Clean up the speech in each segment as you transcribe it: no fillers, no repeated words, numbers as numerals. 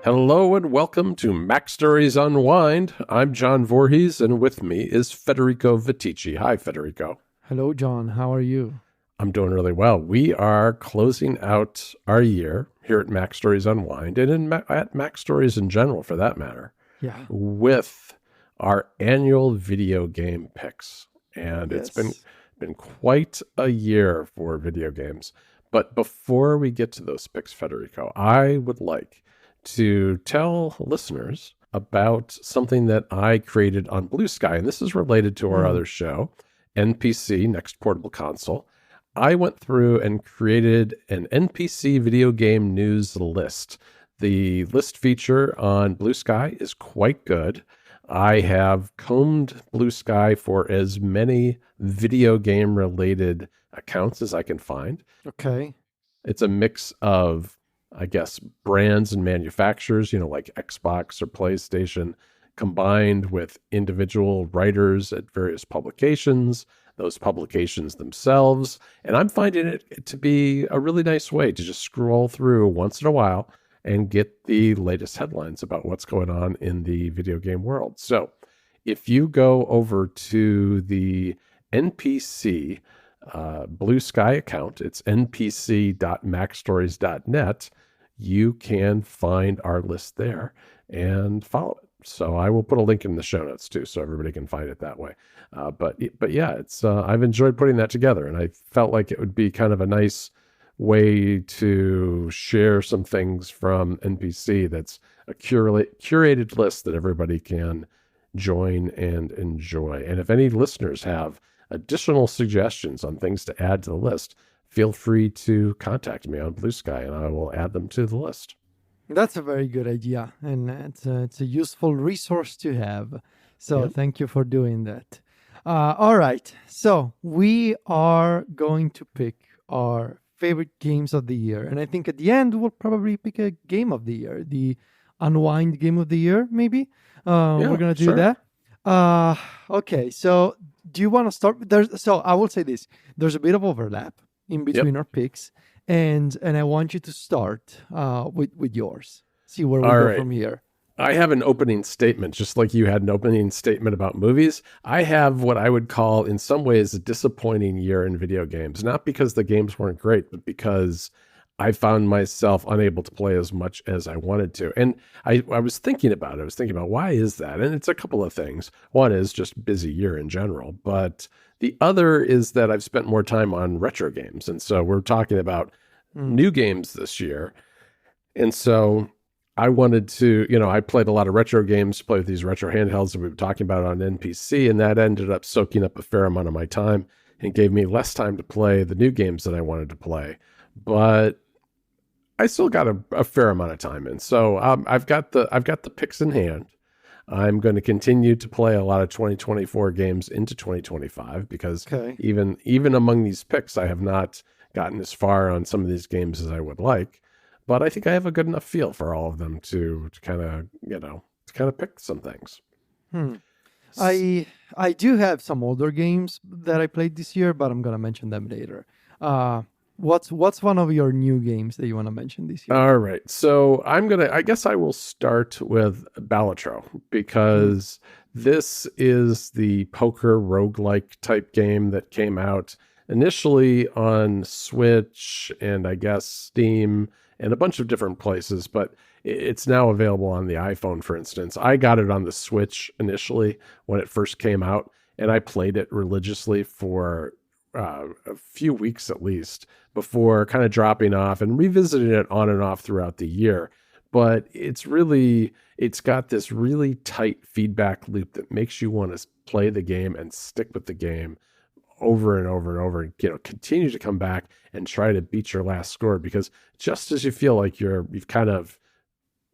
Hello and welcome to Mac Stories Unwind. I'm John Voorhees, and with me is Federico Viticci. Hi, Federico. Hello, John. How are you? I'm doing really well. We are closing out our year here at Mac Stories Unwind, and at Mac Stories in general, for that matter, with our annual video game picks. And It's been quite a year for video games. But before we get to those picks, Federico, I would like to tell listeners about something that I created on Blue Sky. And this is related to our other show, NPC, Next Portable Console. I went through and created an NPC video game news list. The list feature on Blue Sky is quite good. I have combed Blue Sky for as many video game related accounts as I can find. Okay. It's a mix of, I guess, brands and manufacturers, like Xbox or PlayStation, combined with individual writers at various publications, those publications themselves. And I'm finding it to be a really nice way to just scroll through once in a while and get the latest headlines about what's going on in the video game world. So if you go over to the NPC Blue Sky account, it's npc.macstories.net, you can find our list there and follow it. So I will put a link in the show notes too, so everybody can find it that way. But yeah, it's I've enjoyed putting that together, and I felt like it would be kind of a nice way to share some things from NPC that's a curated list that everybody can join and enjoy. And if any listeners have additional suggestions on things to add to the list, feel free to contact me on Blue Sky, and I will add them to the list. That's a very good idea, and it's a useful resource to have. So Thank you for doing that. All right, so we are going to pick our favorite games of the year, and I think at the end we'll probably pick a game of the year, the Unwind Game of the Year, maybe. We're going to do that. Okay, so do you want to start? So I will say this. There's a bit of overlap in between our picks, and I want you to start with yours. See where we go from here. I have an opening statement, just like you had an opening statement about movies. I have what I would call, in some ways, a disappointing year in video games. Not because the games weren't great, but because I found myself unable to play as much as I wanted to. And I was thinking about it. I was thinking about, why is that? And it's a couple of things. One is just busy year in general. But the other is that I've spent more time on retro games. And so we're talking about new games this year. And so I wanted to, I played a lot of retro games, played with these retro handhelds that we were talking about on NPC. And that ended up soaking up a fair amount of my time and gave me less time to play the new games that I wanted to play. But I still got a fair amount of time in. So I've got the picks in hand. I'm going to continue to play a lot of 2024 games into 2025 because even among these picks, I have not gotten as far on some of these games as I would like. But I think I have a good enough feel for all of them to kind of pick some things. I do have some older games that I played this year, but I'm going to mention them later. What's one of your new games that you want to mention this year? All right. So I guess I will start with Balatro, because this is the poker roguelike type game that came out initially on Switch and I guess Steam and a bunch of different places, but it's now available on the iPhone, for instance. I got it on the Switch initially when it first came out, and I played it religiously for a few weeks at least before kind of dropping off and revisiting it on and off throughout the year. But it's got this really tight feedback loop that makes you want to play the game and stick with the game over and over and over, and continue to come back and try to beat your last score, because just as you feel like you've kind of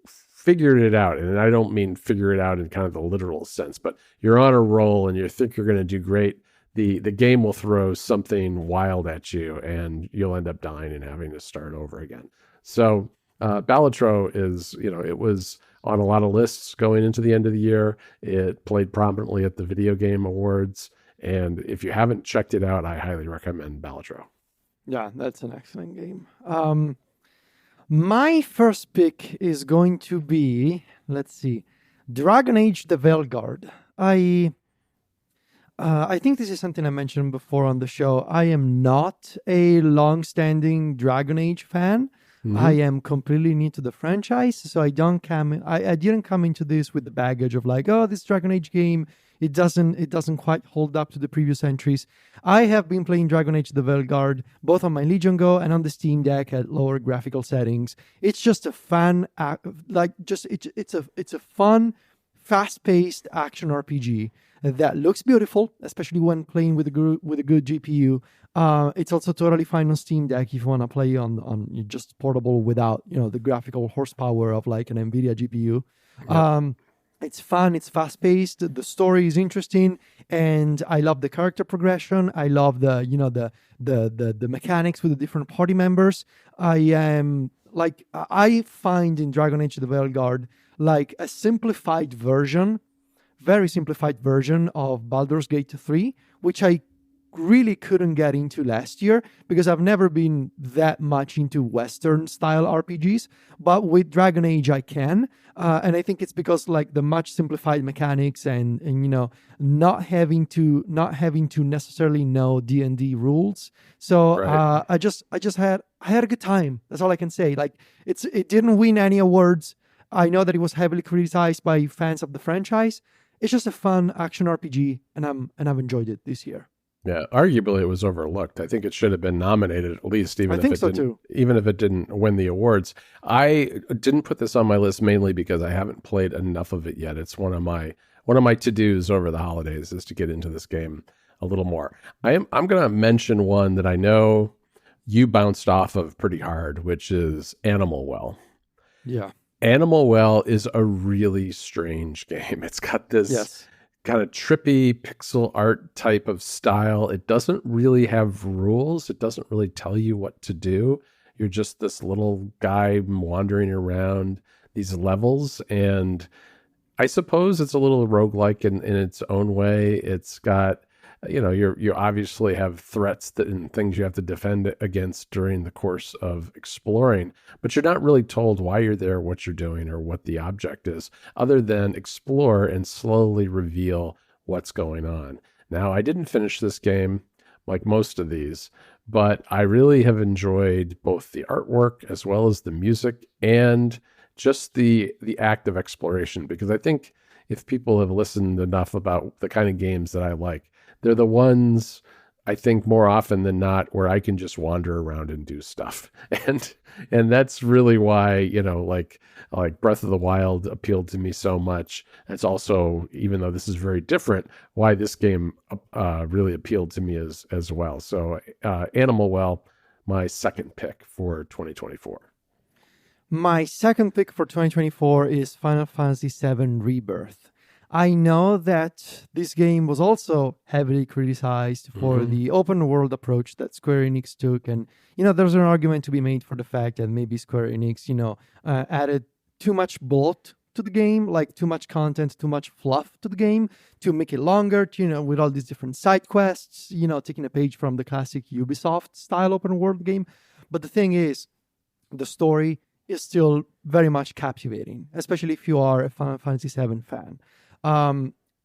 figured it out, and I don't mean figure it out in kind of the literal sense, but you're on a roll and you think you're going to do great, the game will throw something wild at you and you'll end up dying and having to start over again. So Balatro is, it was on a lot of lists going into the end of the year. It played prominently at the Video Game Awards. And if you haven't checked it out, I highly recommend Balatro. Yeah, that's an excellent game. My first pick is going to be, let's see, Dragon Age the Veilguard. I think this is something I mentioned before on the show. I am not a long-standing Dragon Age fan. I am completely new to the franchise, so I didn't come into this with the baggage of like, oh, this Dragon Age game, it doesn't quite hold up to the previous entries. I have been playing Dragon Age the Veilguard both on my Legion Go and on the Steam Deck at lower graphical settings. It's just a fun, it's a fun, fast-paced action RPG that looks beautiful, especially when playing with a good GPU. It's also totally fine on Steam Deck if you want to play on just portable without the graphical horsepower of like an NVIDIA GPU. Yeah. It's fun, it's fast-paced, the story is interesting, and I love the character progression. I love the mechanics with the different party members. I find in Dragon Age the Veilguard like a very simplified version of Baldur's Gate 3, which I really couldn't get into last year because I've never been that much into Western style RPGs, but with Dragon Age I can, and I think it's because like the much simplified mechanics and not having to necessarily know D&D rules. So right. I had a good time. That's all I can say. Like it didn't win any awards. I know that it was heavily criticized by fans of the franchise. It's just a fun action RPG, and I've enjoyed it this year. Yeah, arguably it was overlooked. I think it should have been nominated at least, even if it didn't win the awards. I didn't put this on my list mainly because I haven't played enough of it yet. It's one of my to-dos over the holidays is to get into this game a little more. I'm going to mention one that I know you bounced off of pretty hard, which is Animal Well. Yeah. Animal Well is a really strange game. It's got this kind of trippy pixel art type of style. It doesn't really have rules. It doesn't really tell you what to do. You're just this little guy wandering around these levels. And I suppose it's a little roguelike in its own way. It's got, you obviously have threats and things you have to defend against during the course of exploring, but you're not really told why you're there, what you're doing, or what the object is, other than explore and slowly reveal what's going on. Now, I didn't finish this game like most of these, but I really have enjoyed both the artwork as well as the music and just the act of exploration, because I think if people have listened enough about the kind of games that I like, they're the ones, I think, more often than not, where I can just wander around and do stuff. And that's really why, like Breath of the Wild appealed to me so much. That's also, even though this is very different, why this game really appealed to me as well. So Animal Well, my second pick for 2024. My second pick for 2024 is Final Fantasy VII Rebirth. I know that this game was also heavily criticized for the open world approach that Square Enix took. And, there's an argument to be made for the fact that maybe Square Enix, added too much bloat to the game, like too much content, too much fluff to the game to make it longer, with all these different side quests, taking a page from the classic Ubisoft style open world game. But the thing is, the story is still very much captivating, especially if you are a Final Fantasy VII fan.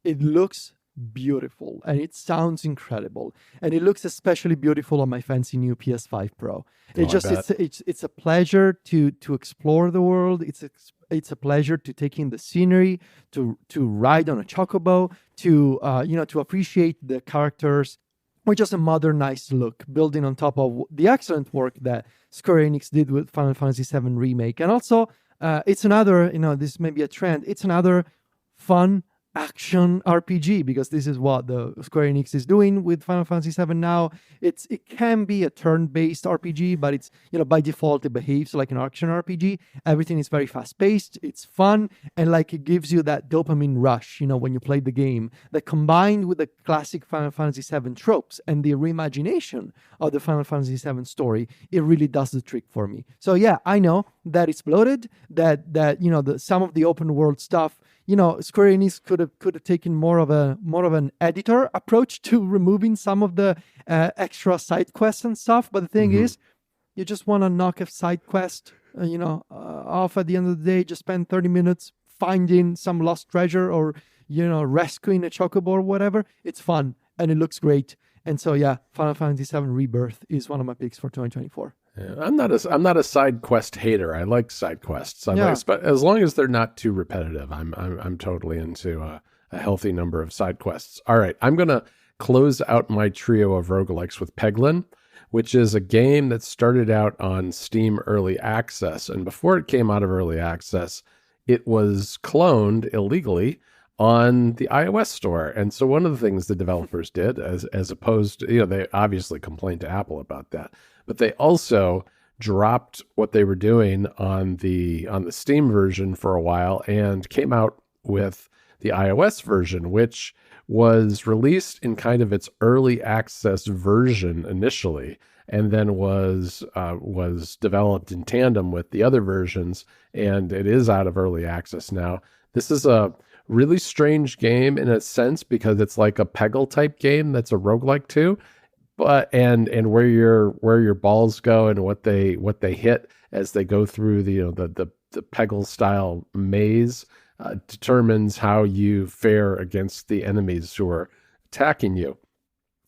It looks beautiful and it sounds incredible, and it looks especially beautiful on my fancy new PS5 Pro. It's a pleasure to explore the world. It's a pleasure to take in the scenery, to ride on a chocobo, to appreciate the characters with just a modernized look, building on top of the excellent work that Square Enix did with Final Fantasy VII Remake. And also, it's another, this may be a trend, it's another fun action RPG, because this is what the Square Enix is doing with Final Fantasy VII now. It can be a turn-based RPG, but it's, by default, it behaves like an action RPG. Everything is very fast-paced, it's fun, and like it gives you that dopamine rush, when you play the game, that combined with the classic Final Fantasy VII tropes and the reimagination of the Final Fantasy VII story, it really does the trick for me. So yeah, I know that it's bloated, that some of the open world stuff, Square Enix could have taken more of an editor approach to removing some of the extra side quests and stuff. But the thing is, you just want to knock a side quest off at the end of the day, just spend 30 minutes finding some lost treasure or, rescuing a chocobo or whatever. It's fun and it looks great. And so, yeah, Final Fantasy VII Rebirth is one of my picks for 2024. Yeah, I'm not a side quest hater. I like side quests. But as long as they're not too repetitive, I'm totally into a healthy number of side quests. All right, I'm gonna close out my trio of roguelikes with Peglin, which is a game that started out on Steam Early Access, and before it came out of Early Access, it was cloned illegally on the iOS store. And so one of the things the developers did, as opposed to, they obviously complained to Apple about that, but they also dropped what they were doing on the Steam version for a while and came out with the iOS version, which was released in kind of its early access version initially, and then was developed in tandem with the other versions, and it is out of early access now. This is a really strange game in a sense because it's like a Peggle type game that's a roguelike too, but and where your balls go and what they hit as they go through the Peggle style maze determines how you fare against the enemies who are attacking you.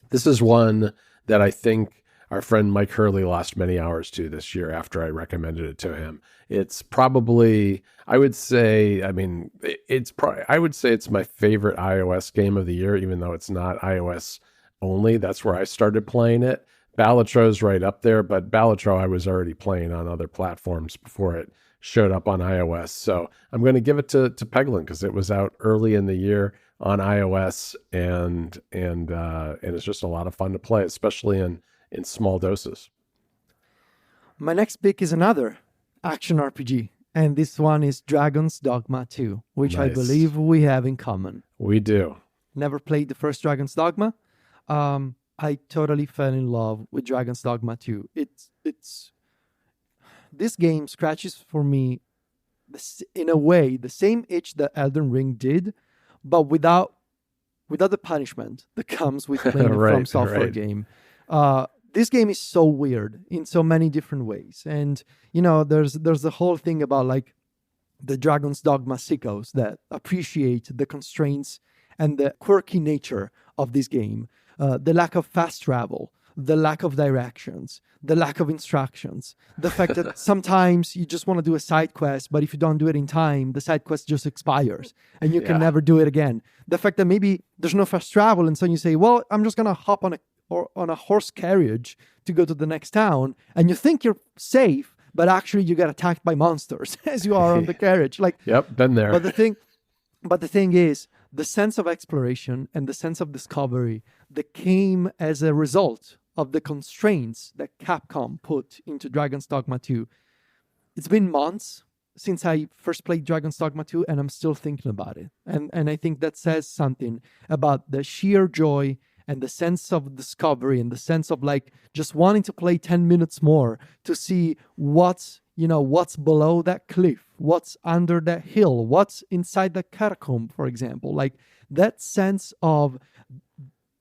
This is one that I think our friend Mike Hurley lost many hours to this year after I recommended it to him. It's probably, I would say it's my favorite iOS game of the year, even though it's not iOS only. That's where I started playing it. Balattro's right up there, but Balatro I was already playing on other platforms before it showed up on iOS. So I'm going to give it to Peglin because it was out early in the year on iOS, and it's just a lot of fun to play, especially in small doses. My next pick is another action RPG, and this one is Dragon's Dogma II, which nice. I believe we have in common. We do. Never played the first Dragon's Dogma. I totally fell in love with Dragon's Dogma 2. This game scratches for me, in a way, the same itch that Elden Ring did, but without the punishment that comes with playing a From Software game. This game is so weird in so many different ways. And, there's the whole thing about like the Dragon's Dogma sickos that appreciate the constraints and the quirky nature of this game. The lack of fast travel, the lack of directions, the lack of instructions, the fact that sometimes you just want to do a side quest, but if you don't do it in time, the side quest just expires and you can never do it again. The fact that maybe there's no fast travel and so you say, well, I'm just going to hop on a horse carriage to go to the next town, and you think you're safe, but actually you get attacked by monsters as you are on the carriage. Like, yep, been there. But the thing is, the sense of exploration and the sense of discovery that came as a result of the constraints that Capcom put into Dragon's Dogma 2. It's been months since I first played Dragon's Dogma 2, and I'm still thinking about it. And I think that says something about the sheer joy and the sense of discovery and the sense of like just wanting to play 10 minutes more to see what's below that cliff, what's under that hill, what's inside the catacomb, for example. Like that sense of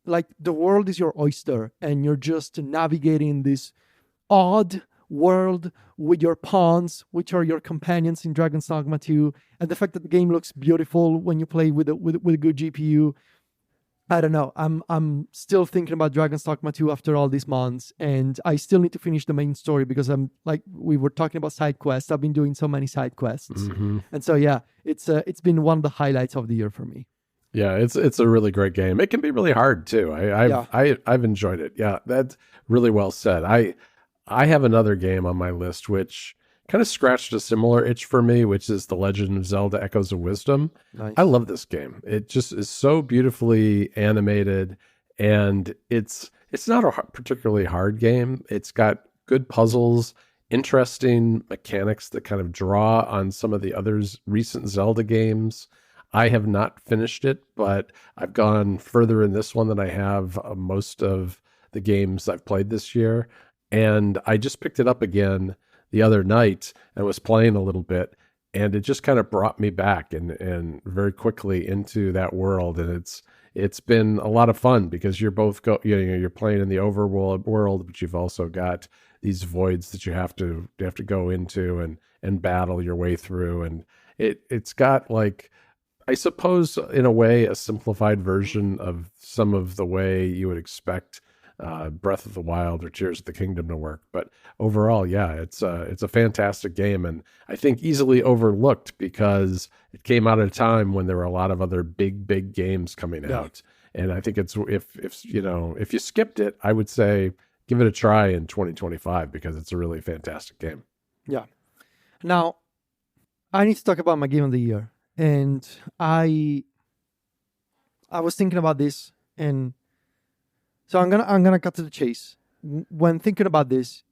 like the world is your oyster and you're just navigating this odd world with your pawns, which are your companions in Dragon's Dogma 2, and the fact that the game looks beautiful when you play with a good GPU. I don't know. I'm still thinking about Dragon's Dogma 2 after all these months, and I still need to finish the main story because I'm like we were talking about side quests. I've been doing so many side quests, and so yeah, it's been one of the highlights of the year for me. Yeah, it's a really great game. It can be really hard too. I've enjoyed it. Yeah, that's really well said. I have another game on my list which kind of scratched a similar itch for me, which is The Legend of Zelda Echoes of Wisdom. Nice. I love this game. It just is so beautifully animated, and it's not a particularly hard game. It's got good puzzles, interesting mechanics that kind of draw on some of the others recent Zelda games. I have not finished it, but I've gone further in this one than I have most of the games I've played this year. And I just picked it up again the other night and was playing a little bit, and it just kind of brought me back and very quickly into that world. And it's been a lot of fun because you're both you're playing in the overworld world, but you've also got these voids that you have to go into and battle your way through. And it's got, like, I suppose in a way a simplified version of some of the way you would expect Breath of the Wild or Tears of the Kingdom to work. But overall, yeah, it's a fantastic game, and I think easily overlooked because it came out at a time when there were a lot of other big games coming out. And I think it's, if you skipped it, I would say give it a try in 2025 because it's a really fantastic game. Yeah. Now, I need to talk about my game of the year. And I was thinking about this, and so I'm gonna cut to the chase. When thinking about this,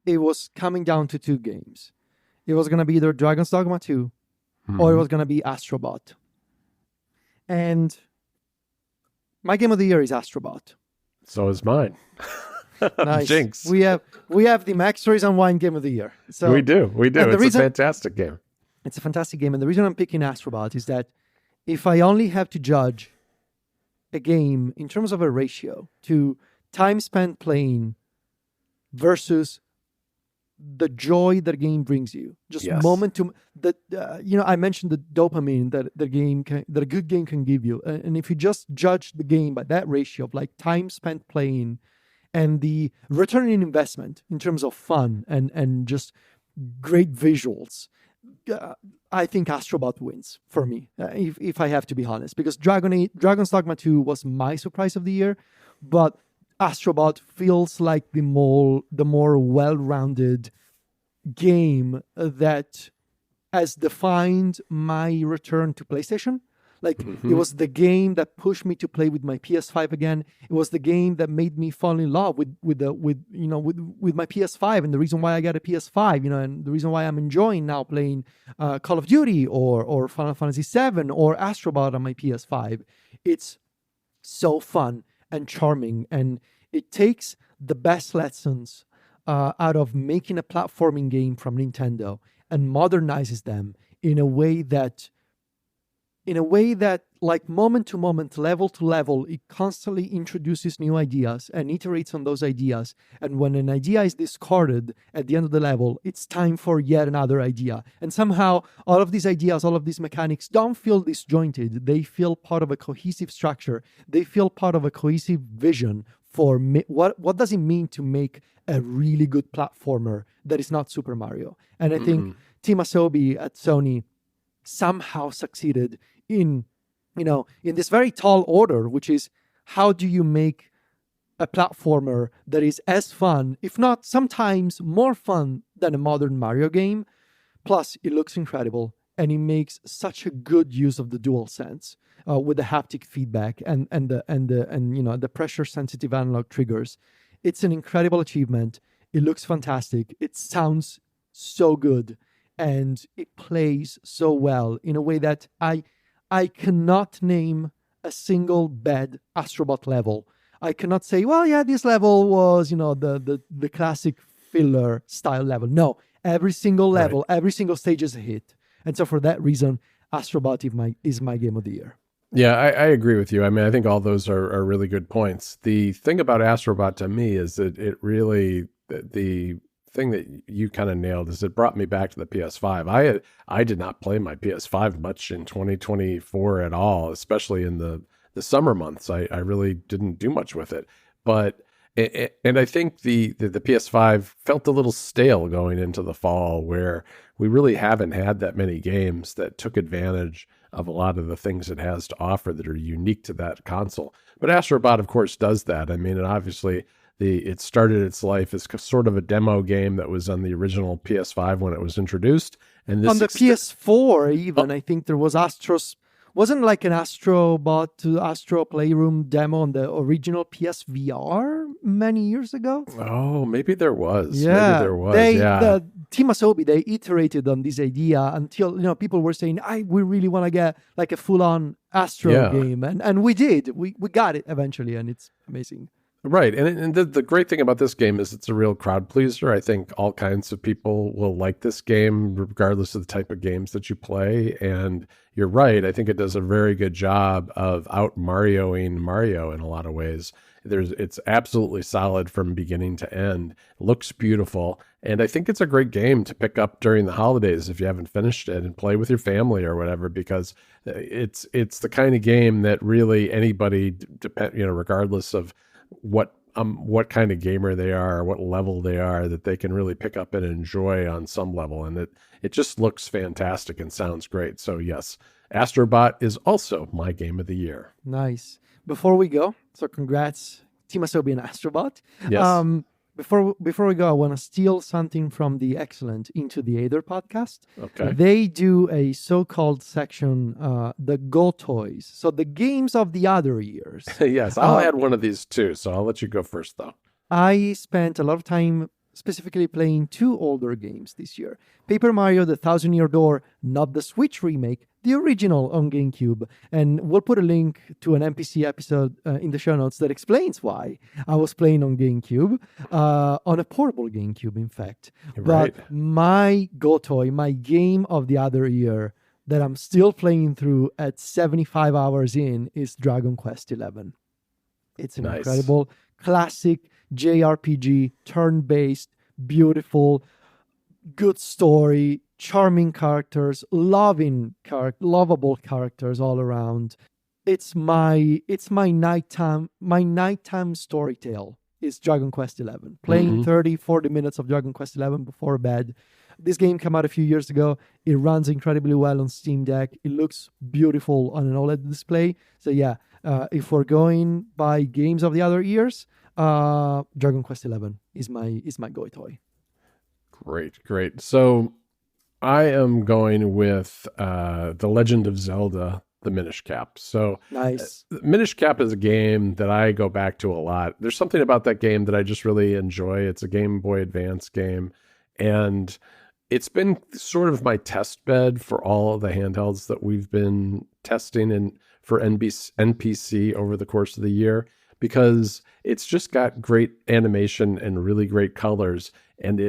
it was coming down to two games. It was gonna be either Dragon's Dogma 2, or it was gonna be Astro Bot. And my game of the year is Astro Bot. So is mine. Nice. Jinx. We have the Max Stories Unwind game of the year. So we do. It's a fantastic game. It's a fantastic game. And the reason I'm picking Astro Bot is that if I only have to judge a game in terms of a ratio to time spent playing versus the joy that a game brings you, just moment to I mentioned the dopamine that a good game can give you, and if you just judge the game by that ratio of like time spent playing and the return on investment in terms of fun and just great visuals, I think Astro Bot wins for me, if I have to be honest, because Dragon's Dogma 2 was my surprise of the year, but Astro Bot feels like the more well-rounded game that has defined my return to PlayStation. Like, it was the game that pushed me to play with my PS5 again. It was the game that made me fall in love with my PS5, and the reason why I got a PS5, and the reason why I'm enjoying now playing Call of Duty or Final Fantasy VII or Astro Bot on my PS5. It's so fun and charming, and it takes the best lessons out of making a platforming game from Nintendo and modernizes them in a way that, like, moment to moment, level to level, it constantly introduces new ideas and iterates on those ideas. And when an idea is discarded at the end of the level, it's time for yet another idea. And somehow, all of these ideas, all of these mechanics don't feel disjointed. They feel part of a cohesive structure. They feel part of a cohesive vision for what does it mean to make a really good platformer that is not Super Mario. And I think Team Asobi at Sony somehow succeeded in this very tall order, which is, how do you make a platformer that is as fun, if not sometimes more fun, than a modern Mario game? Plus, it looks incredible, and it makes such a good use of the DualSense with the haptic feedback and the pressure sensitive analog triggers. It's an incredible achievement. It looks fantastic. It sounds so good. And it plays so well in a way that I cannot name a single bad Astro Bot level. I cannot say, well, yeah, this level was, the classic filler style level. No, every single level, every single stage is a hit. And so for that reason, Astro Bot is my game of the year. Yeah, I agree with you. I mean, I think all those are really good points. The thing about Astro Bot to me is that it really, the thing that you kind of nailed is it brought me back to the PS5. I did not play my PS5 much in 2024 at all, especially in the summer months. I really didn't do much with it. But and I think the PS5 felt a little stale going into the fall, where we really haven't had that many games that took advantage of a lot of the things it has to offer that are unique to that console. But Astro Bot, of course, does that. I mean, and obviously it started its life as sort of a demo game that was on the original PS5 when it was introduced. And this on the PS4 even, I think there was wasn't like an Astro Bot to Astro Playroom demo on the original PSVR many years ago. Oh, maybe there was. Yeah, maybe there was. The Team Asobi, they iterated on this idea until people were saying, we really want to get like a full-on Astro game, and we did. We got it eventually, and it's amazing. Right. And the great thing about this game is it's a real crowd pleaser. I think all kinds of people will like this game, regardless of the type of games that you play. And you're right. I think it does a very good job of out Marioing Mario in a lot of ways. It's absolutely solid from beginning to end. Looks beautiful. And I think it's a great game to pick up during the holidays if you haven't finished it and play with your family or whatever, because it's the kind of game that really anybody, regardless of what kind of gamer they are, or what level they are, that they can really pick up and enjoy on some level. And it just looks fantastic and sounds great. So yes, Astro Bot is also my game of the year. Nice. Before we go, so congrats, Team Asobi and Astro Bot. Yes. Before we go, I want to steal something from the excellent Into the Aether podcast. Okay. They do a so-called section, the GOTOYs, so the games of the other years. Yes, I'll add one of these too, so I'll let you go first, though. I spent a lot of time specifically playing two older games this year. Paper Mario, The Thousand Year Door, not the Switch remake, the original on GameCube. And we'll put a link to an NPC episode in the show notes that explains why I was playing on GameCube, on a portable GameCube, in fact. Right. But my GOTOY, my game of the other year that I'm still playing through at 75 hours in is Dragon Quest XI. It's an incredible classic JRPG, turn-based, beautiful, good story, charming characters, lovable characters all around. It's my nighttime story tale is Dragon Quest XI. Playing 30, 40 minutes of Dragon Quest XI before bed. This game came out a few years ago. It runs incredibly well on Steam Deck. It looks beautiful on an OLED display. So yeah, if we're going by games of the other years, Dragon Quest XI is my GOTOY. Great. So I am going with The Legend of Zelda, the Minish Cap. So nice. Minish Cap is a game that I go back to a lot. There's something about that game that I just really enjoy. It's a Game Boy Advance game, and it's been sort of my test bed for all of the handhelds that we've been testing and for NPC over the course of the year, because it's just got great animation and really great colors, and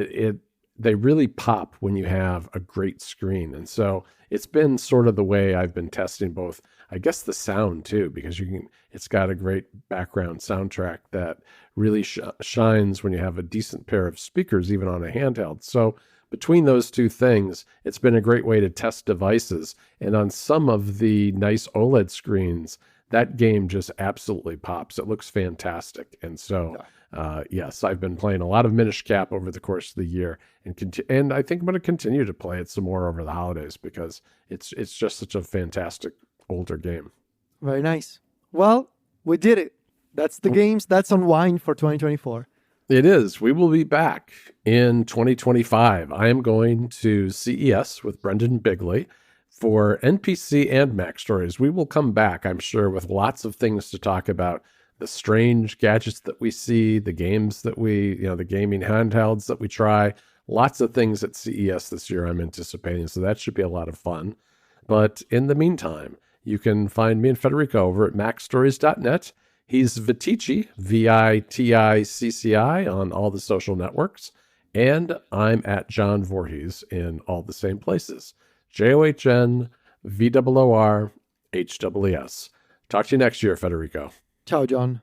they really pop when you have a great screen. And so it's been sort of the way I've been testing both, I guess, the sound too, because it's got a great background soundtrack that really shines when you have a decent pair of speakers, even on a handheld. So between those two things, it's been a great way to test devices. And on some of the nice OLED screens, that game just absolutely pops. It looks fantastic. And so, yes, I've been playing a lot of Minish Cap over the course of the year, and I think I'm going to continue to play it some more over the holidays, because it's just such a fantastic older game. Very nice. Well, we did it. That's the games. That's Unwind for 2024. It is. We will be back in 2025. I am going to CES with Brendan Bigley for NPC and Mac Stories. We will come back, I'm sure, with lots of things to talk about. The strange gadgets that we see, the games that the gaming handhelds that we try, lots of things at CES this year I'm anticipating. So that should be a lot of fun. But in the meantime, you can find me and Federico over at macstories.net. He's Viticci, Viticci on all the social networks. And I'm at John Voorhees in all the same places. JOHN, VOORHWS. Talk to you next year, Federico. Ciao, John.